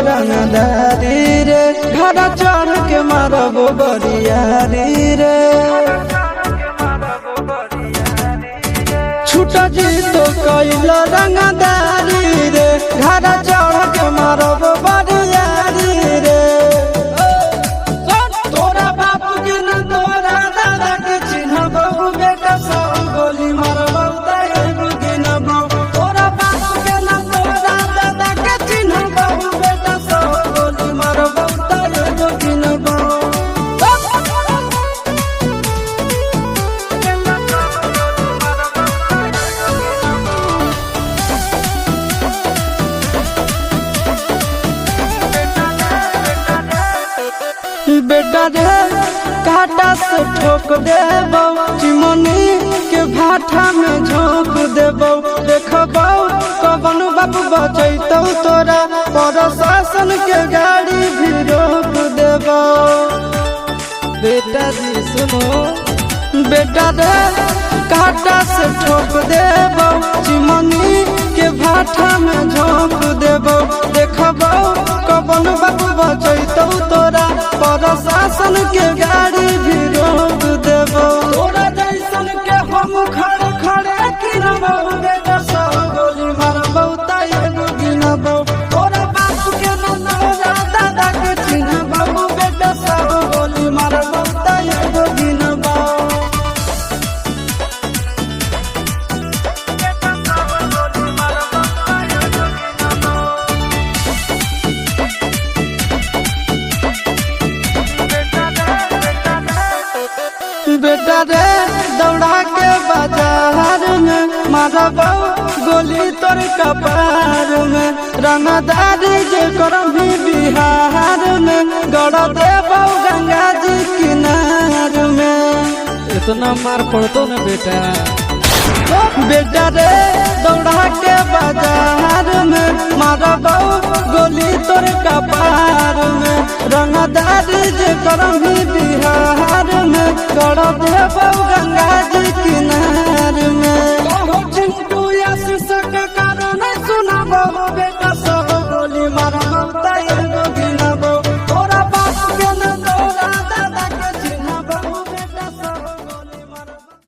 रंगदारी रे घड़ा चढ़ के मारबो बरियारी रे छूटा जी तो कैल रंगदारी रे घड़ा चढ़ के मारबो बरियारी रे तोरा बाप के न तोरा दादा के चिन्ह बहु बेटा सब गोली मारबो तारे दिन बहु तोरा बाप के न तोरा दादा के चिन्ह बहु बेटा सब गोली मारबो तारे दिन बहु बेटा रे काटा से ठोक देबो चिमनी के भाठा में झोंक देबो देखबो कवन बाबू बचैतौ तोरा प्रशासन के गाड़ी भी रोक देबो बेटा जी सुनो बेटा रे काटा से ठोक देबो चिमनी के भाठा में झोंक देबो देखबो कवन बाबू बचैतौ तोरा प्रशासन के गाड़ी भी रोक देबो तोरा जैसन के हम खड़े खड़े गिनबो बेटा सब गोली मारबो ताये गिनबो तोरा बाप के न तोरा दादा के चिन्हबो बेटा सब गोली मारबो ताये गिनबो बेटा रे दौड़ा के बाजार में मारबो गोली तोर कपार में रंगदारी जे करभी बिहार में गड़ देबो गंगा जी किनार में इतना मार पड़तो न बेटा बेटा रे दौड़ा के बाजार में मारबो गोली तोर कपार में रंगदारी जे करभी बिहार में गड़ देबो गंगा